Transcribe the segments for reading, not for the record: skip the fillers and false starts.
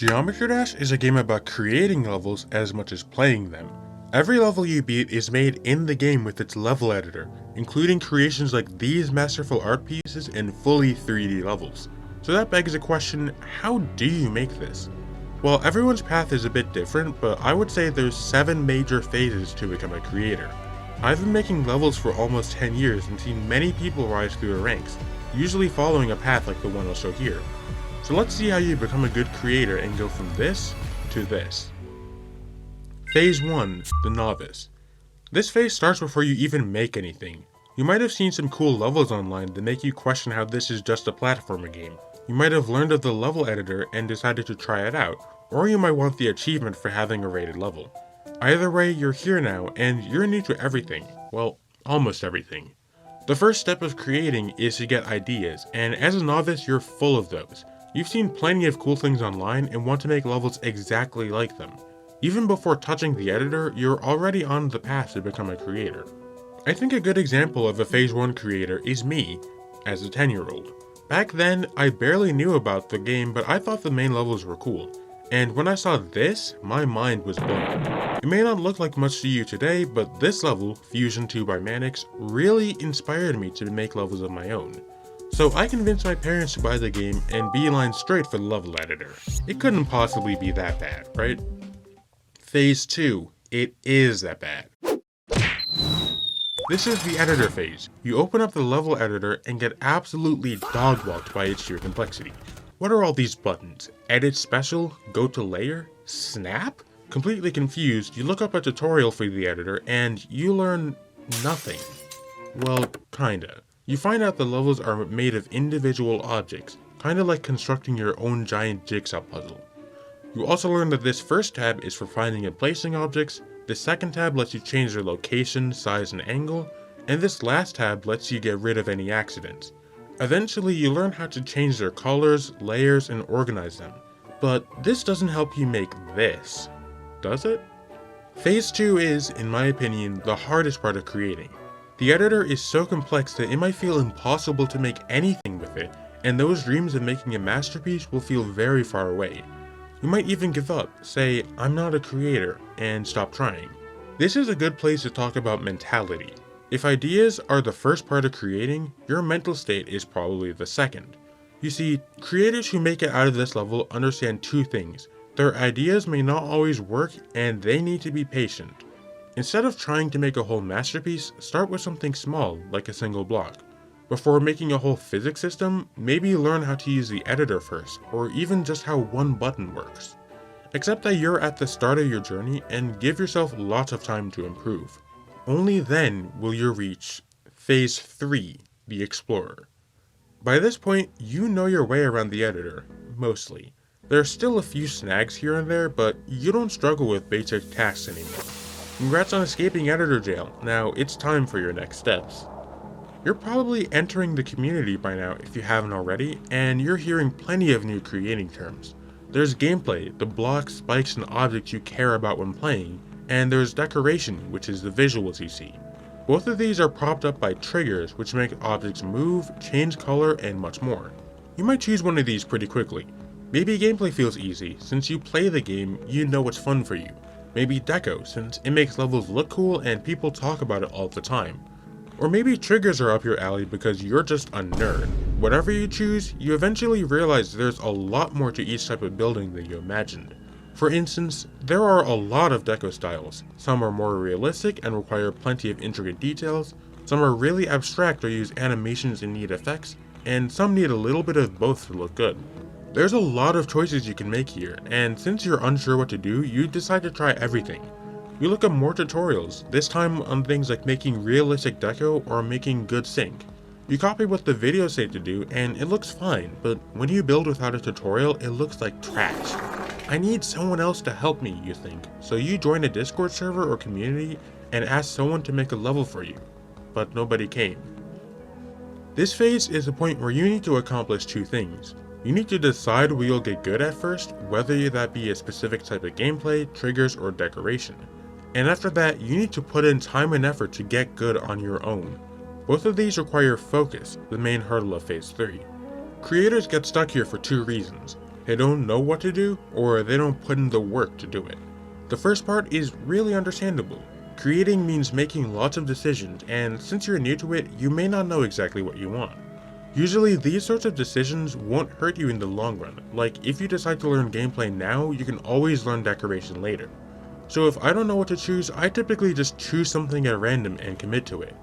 Geometry Dash is a game about creating levels as much as playing them. Every level you beat is made in the game with its level editor, including creations like these masterful art pieces and fully 3D levels. So that begs the question, how do you make this? Well, everyone's path is a bit different, but I would say there's 7 major phases to become a creator. I've been making levels for almost 10 years and seen many people rise through the ranks, usually following a path like the one I'll show here. So let's see how you become a good creator and go from this to this. Phase 1, the novice. This phase starts before you even make anything. You might have seen some cool levels online that make you question how this is just a platformer game. You might have learned of the level editor and decided to try it out, or you might want the achievement for having a rated level. Either way, you're here now and you're new to everything. Well, almost everything. The first step of creating is to get ideas, and as a novice you're full of those. You've seen plenty of cool things online and want to make levels exactly like them. Even before touching the editor, you're already on the path to become a creator. I think a good example of a Phase 1 creator is me, as a 10-year-old. Back then, I barely knew about the game, but I thought the main levels were cool. And when I saw this, my mind was blown. It may not look like much to you today, but this level, Fusion 2 by Mannix, really inspired me to make levels of my own. So I convinced my parents to buy the game and beeline straight for the level editor. It couldn't possibly be that bad, right? Phase 2, it is that bad. This is the editor phase. You open up the level editor and get absolutely dog-walked by its sheer complexity. What are all these buttons? Edit special? Go to layer? Snap? Completely confused, you look up a tutorial for the editor and you learn nothing. Well, kinda. You find out the levels are made of individual objects, kinda like constructing your own giant jigsaw puzzle. You also learn that this first tab is for finding and placing objects, the second tab lets you change their location, size, and angle, and this last tab lets you get rid of any accidents. Eventually, you learn how to change their colors, layers, and organize them. But this doesn't help you make this, does it? Phase 2 is, in my opinion, the hardest part of creating. The editor is so complex that it might feel impossible to make anything with it, and those dreams of making a masterpiece will feel very far away. You might even give up, say, I'm not a creator, and stop trying. This is a good place to talk about mentality. If ideas are the first part of creating, your mental state is probably the second. You see, creators who make it out of this level understand 2 things. Their ideas may not always work, and they need to be patient. Instead of trying to make a whole masterpiece, start with something small, like a single block. Before making a whole physics system, maybe learn how to use the editor first, or even just how one button works. Accept that you're at the start of your journey and give yourself lots of time to improve. Only then will you reach Phase 3, the Explorer. By this point, you know your way around the editor, mostly. There are still a few snags here and there, but you don't struggle with basic tasks anymore. Congrats on escaping editor jail, now it's time for your next steps. You're probably entering the community by now if you haven't already, and you're hearing plenty of new creating terms. There's gameplay, the blocks, spikes, and objects you care about when playing, and there's decoration, which is the visuals you see. Both of these are propped up by triggers, which make objects move, change color, and much more. You might choose one of these pretty quickly. Maybe gameplay feels easy, since you play the game, you know what's fun for you. Maybe deco, since it makes levels look cool and people talk about it all the time. Or maybe triggers are up your alley because you're just a nerd. Whatever you choose, you eventually realize there's a lot more to each type of building than you imagined. For instance, there are a lot of deco styles. Some are more realistic and require plenty of intricate details, some are really abstract or use animations and need effects, and some need a little bit of both to look good. There's a lot of choices you can make here, and since you're unsure what to do, you decide to try everything. You look up more tutorials, this time on things like making realistic deco or making good sync. You copy what the videos say to do and it looks fine, but when you build without a tutorial, it looks like trash. I need someone else to help me, you think, so you join a Discord server or community and ask someone to make a level for you, but nobody came. This phase is the point where you need to accomplish 2 things. You need to decide what you'll get good at first, whether that be a specific type of gameplay, triggers, or decoration. And after that, you need to put in time and effort to get good on your own. Both of these require focus, the main hurdle of Phase 3. Creators get stuck here for 2 reasons. They don't know what to do, or they don't put in the work to do it. The first part is really understandable. Creating means making lots of decisions, and since you're new to it, you may not know exactly what you want. Usually, these sorts of decisions won't hurt you in the long run. Like, if you decide to learn gameplay now, you can always learn decoration later. So if I don't know what to choose, I typically just choose something at random and commit to it.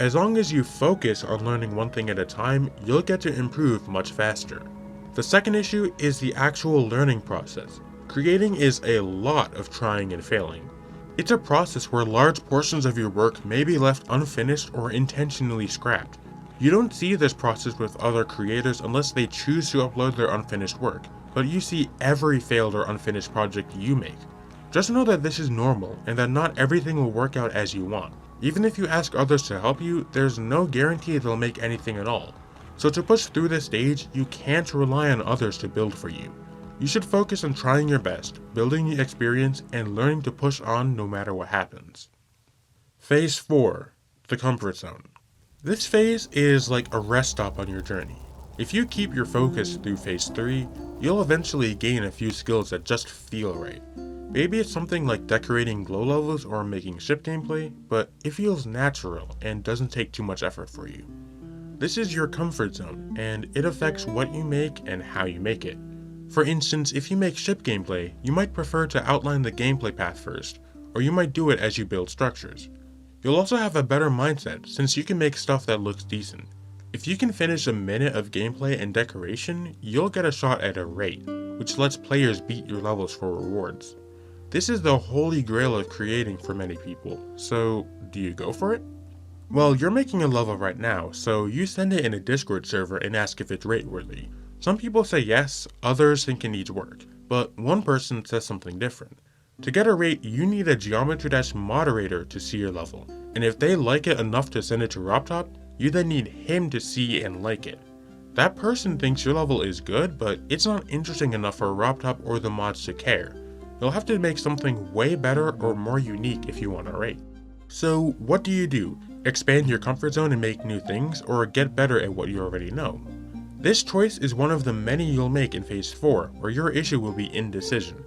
As long as you focus on learning one thing at a time, you'll get to improve much faster. The second issue is the actual learning process. Creating is a lot of trying and failing. It's a process where large portions of your work may be left unfinished or intentionally scrapped. You don't see this process with other creators unless they choose to upload their unfinished work, but you see every failed or unfinished project you make. Just know that this is normal and that not everything will work out as you want. Even if you ask others to help you, there's no guarantee they'll make anything at all. So to push through this stage, you can't rely on others to build for you. You should focus on trying your best, building the experience, and learning to push on no matter what happens. Phase 4. The Comfort Zone. This phase is like a rest stop on your journey. If you keep your focus through Phase 3, you'll eventually gain a few skills that just feel right. Maybe it's something like decorating glow levels or making ship gameplay, but it feels natural and doesn't take too much effort for you. This is your comfort zone, and it affects what you make and how you make it. For instance, if you make ship gameplay, you might prefer to outline the gameplay path first, or you might do it as you build structures. You'll also have a better mindset since you can make stuff that looks decent. If you can finish a minute of gameplay and decoration, you'll get a shot at a rate, which lets players beat your levels for rewards. This is the holy grail of creating for many people, so do you go for it? Well, you're making a level right now, so you send it in a Discord server and ask if it's rate-worthy. Some people say yes, others think it needs work, but one person says something different. To get a rate, you need a Geometry Dash moderator to see your level, and if they like it enough to send it to RobTop, you then need him to see and like it. That person thinks your level is good, but it's not interesting enough for RobTop or the mods to care. You'll have to make something way better or more unique if you want a rate. So what do? Expand your comfort zone and make new things, or get better at what you already know? This choice is one of the many you'll make in Phase 4, where your issue will be indecision.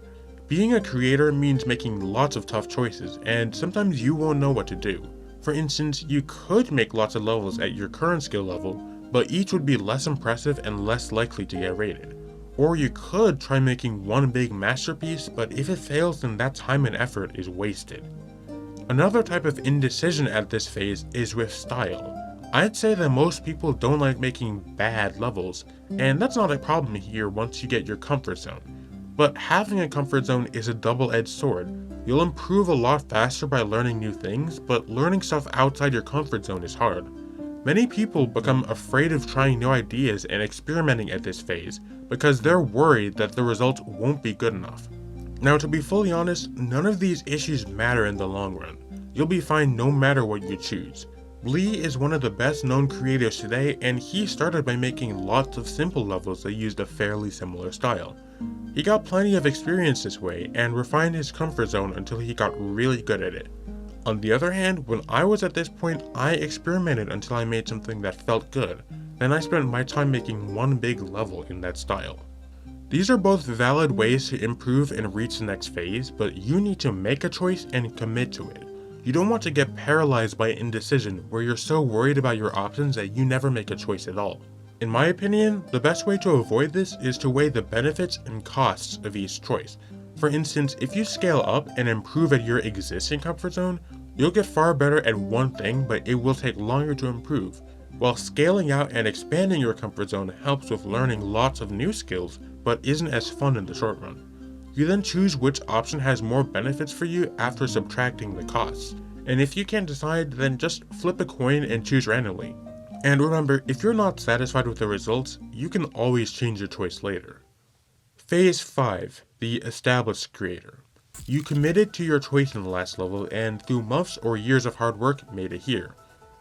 Being a creator means making lots of tough choices, and sometimes you won't know what to do. For instance, you could make lots of levels at your current skill level, but each would be less impressive and less likely to get rated. Or you could try making one big masterpiece, but if it fails, then that time and effort is wasted. Another type of indecision at this phase is with style. I'd say that most people don't like making bad levels, and that's not a problem here once you get your comfort zone. But having a comfort zone is a double-edged sword. You'll improve a lot faster by learning new things, but learning stuff outside your comfort zone is hard. Many people become afraid of trying new ideas and experimenting at this phase because they're worried that the results won't be good enough. Now, to be fully honest, none of these issues matter in the long run. You'll be fine no matter what you choose. Blee is one of the best known creators today, and he started by making lots of simple levels that used a fairly similar style. He got plenty of experience this way and refined his comfort zone until he got really good at it. On the other hand, when I was at this point, I experimented until I made something that felt good. Then I spent my time making one big level in that style. These are both valid ways to improve and reach the next phase, but you need to make a choice and commit to it. You don't want to get paralyzed by indecision where you're so worried about your options that you never make a choice at all. In my opinion, the best way to avoid this is to weigh the benefits and costs of each choice. For instance, if you scale up and improve at your existing comfort zone, you'll get far better at one thing, but it will take longer to improve. While scaling out and expanding your comfort zone helps with learning lots of new skills, but isn't as fun in the short run. You then choose which option has more benefits for you after subtracting the costs. And if you can't decide, then just flip a coin and choose randomly. And remember, if you're not satisfied with the results, you can always change your choice later. Phase 5, the established creator. You committed to your choice in the last level and through months or years of hard work made it here.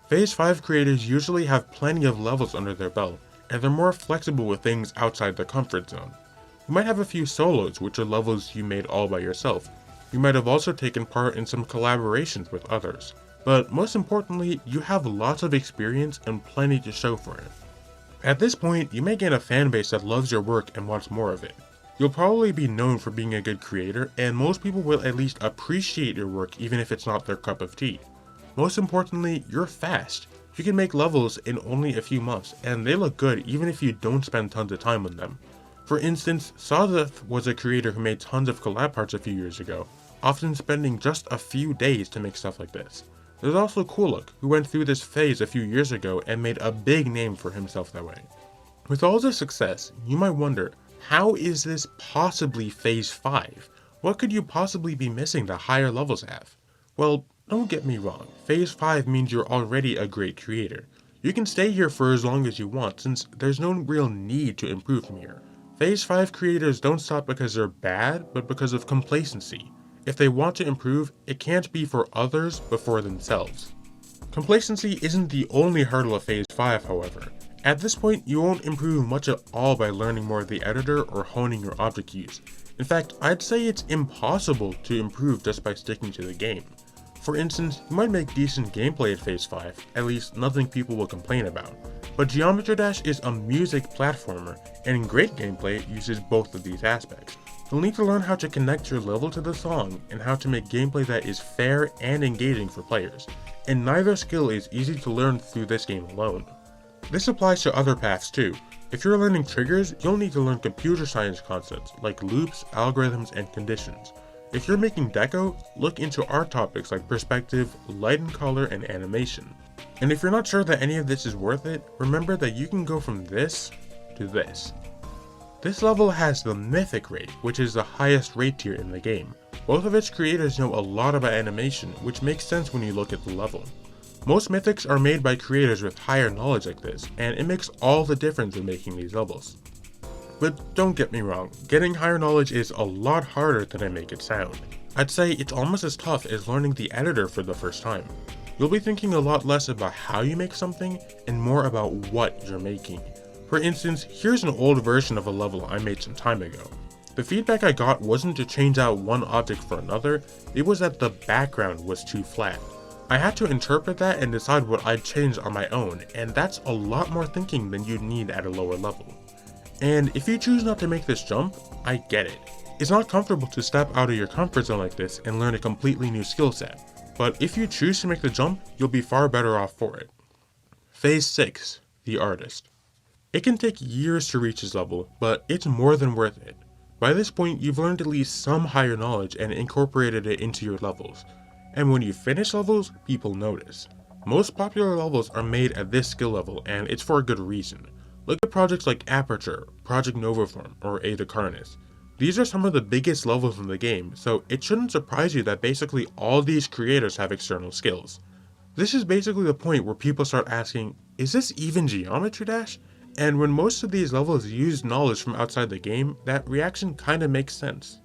Phase 5 creators usually have plenty of levels under their belt, and they're more flexible with things outside their comfort zone. You might have a few solos, which are levels you made all by yourself. You might have also taken part in some collaborations with others. But most importantly, you have lots of experience and plenty to show for it. At this point, you may gain a fanbase that loves your work and wants more of it. You'll probably be known for being a good creator, and most people will at least appreciate your work even if it's not their cup of tea. Most importantly, you're fast. You can make levels in only a few months, and they look good even if you don't spend tons of time on them. For instance, Sawdeth was a creator who made tons of collab parts a few years ago, often spending just a few days to make stuff like this. There's also Kuluk, who went through this phase a few years ago and made a big name for himself that way. With all this success, you might wonder, how is this possibly Phase 5? What could you possibly be missing that higher levels have? Well, don't get me wrong, Phase 5 means you're already a great creator. You can stay here for as long as you want since there's no real need to improve from here. Phase 5 creators don't stop because they're bad, but because of complacency. If they want to improve, it can't be for others but for themselves. Complacency isn't the only hurdle of Phase 5, however. At this point, you won't improve much at all by learning more of the editor or honing your object use. In fact, I'd say it's impossible to improve just by sticking to the game. For instance, you might make decent gameplay at Phase 5, at least nothing people will complain about. But Geometry Dash is a music platformer, and great gameplay uses both of these aspects. You'll need to learn how to connect your level to the song, and how to make gameplay that is fair and engaging for players, and neither skill is easy to learn through this game alone. This applies to other paths too. If you're learning triggers, you'll need to learn computer science concepts like loops, algorithms, and conditions. If you're making deco, look into art topics like perspective, light and color, and animation. And if you're not sure that any of this is worth it, remember that you can go from this to this. This level has the Mythic rate, which is the highest rate tier in the game. Both of its creators know a lot about animation, which makes sense when you look at the level. Most mythics are made by creators with higher knowledge like this, and it makes all the difference in making these levels. But don't get me wrong, getting higher knowledge is a lot harder than I make it sound. I'd say it's almost as tough as learning the editor for the first time. You'll be thinking a lot less about how you make something, and more about what you're making. For instance, here's an old version of a level I made some time ago. The feedback I got wasn't to change out one object for another, it was that the background was too flat. I had to interpret that and decide what I'd change on my own, and that's a lot more thinking than you'd need at a lower level. And if you choose not to make this jump, I get it. It's not comfortable to step out of your comfort zone like this and learn a completely new skill set, but if you choose to make the jump, you'll be far better off for it. Phase 6, the Artist. It can take years to reach this level, but it's more than worth it. By this point, you've learned at least some higher knowledge and incorporated it into your levels. And when you finish levels, people notice. Most popular levels are made at this skill level, and it's for a good reason. Look at projects like Aperture, Project Novaform, or Ada Carnus. These are some of the biggest levels in the game, so it shouldn't surprise you that basically all these creators have external skills. This is basically the point where people start asking, is this even Geometry Dash? And when most of these levels use knowledge from outside the game, that reaction kinda makes sense.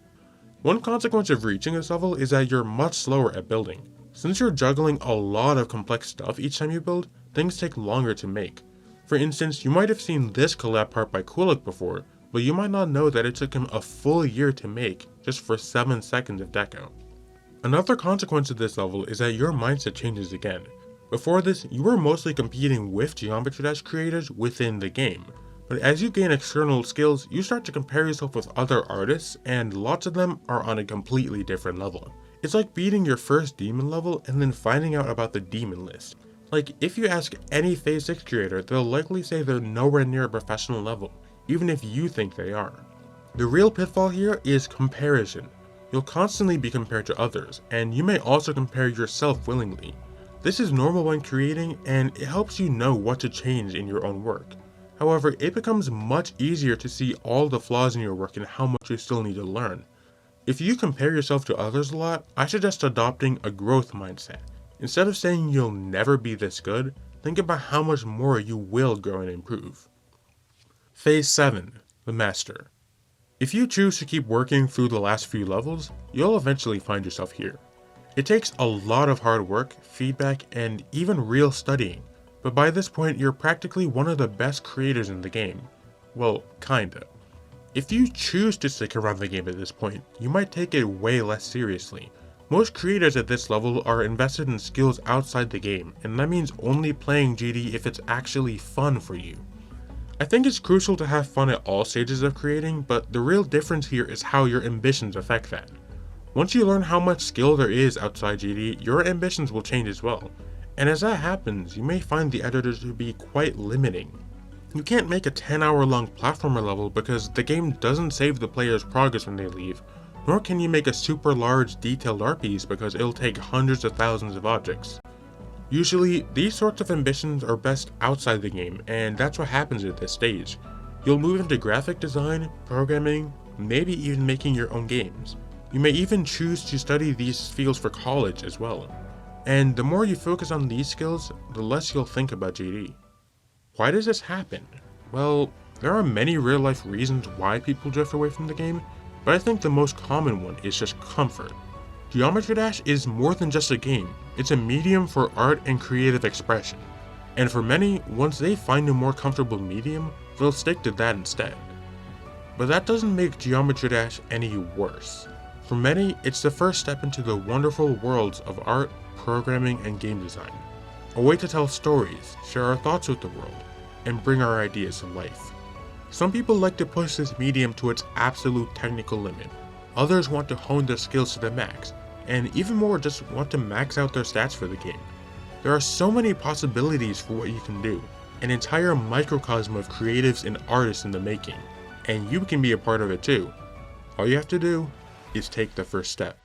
One consequence of reaching this level is that you're much slower at building. Since you're juggling a lot of complex stuff each time you build, things take longer to make. For instance, you might have seen this collab part by Kuluk before, but you might not know that it took him a full year to make, just for 7 seconds of deco. Another consequence of this level is that your mindset changes again. Before this, you were mostly competing with Geometry Dash creators within the game. But as you gain external skills, you start to compare yourself with other artists, and lots of them are on a completely different level. It's like beating your first demon level and then finding out about the demon list. Like, if you ask any Phase 6 creator, they'll likely say they're nowhere near a professional level, even if you think they are. The real pitfall here is comparison. You'll constantly be compared to others, and you may also compare yourself willingly. This is normal when creating, and it helps you know what to change in your own work. However, it becomes much easier to see all the flaws in your work and how much you still need to learn. If you compare yourself to others a lot, I suggest adopting a growth mindset. Instead of saying you'll never be this good, think about how much more you will grow and improve. Phase 7, the Master. If you choose to keep working through the last few levels, you'll eventually find yourself here. It takes a lot of hard work, feedback, and even real studying. But by this point, you're practically one of the best creators in the game. Well, kinda. If you choose to stick around the game at this point, you might take it way less seriously. Most creators at this level are invested in skills outside the game, and that means only playing GD if it's actually fun for you. I think it's crucial to have fun at all stages of creating, but the real difference here is how your ambitions affect that. Once you learn how much skill there is outside GD, your ambitions will change as well. And as that happens, you may find the editor to be quite limiting. You can't make a 10-hour long platformer level because the game doesn't save the player's progress when they leave, nor can you make a super large detailed art piece because it'll take hundreds of thousands of objects. Usually, these sorts of ambitions are best outside the game, and that's what happens at this stage. You'll move into graphic design, programming, maybe even making your own games. You may even choose to study these fields for college as well. And the more you focus on these skills, the less you'll think about GD. Why does this happen? Well, there are many real-life reasons why people drift away from the game, but I think the most common one is just comfort. Geometry Dash is more than just a game, it's a medium for art and creative expression. And for many, once they find a more comfortable medium, they'll stick to that instead. But that doesn't make Geometry Dash any worse. For many, it's the first step into the wonderful worlds of art, programming, and game design. A way to tell stories, share our thoughts with the world, and bring our ideas to life. Some people like to push this medium to its absolute technical limit. Others want to hone their skills to the max, and even more just want to max out their stats for the game. There are so many possibilities for what you can do, an entire microcosm of creatives and artists in the making, and you can be a part of it too. All you have to do is take the first step.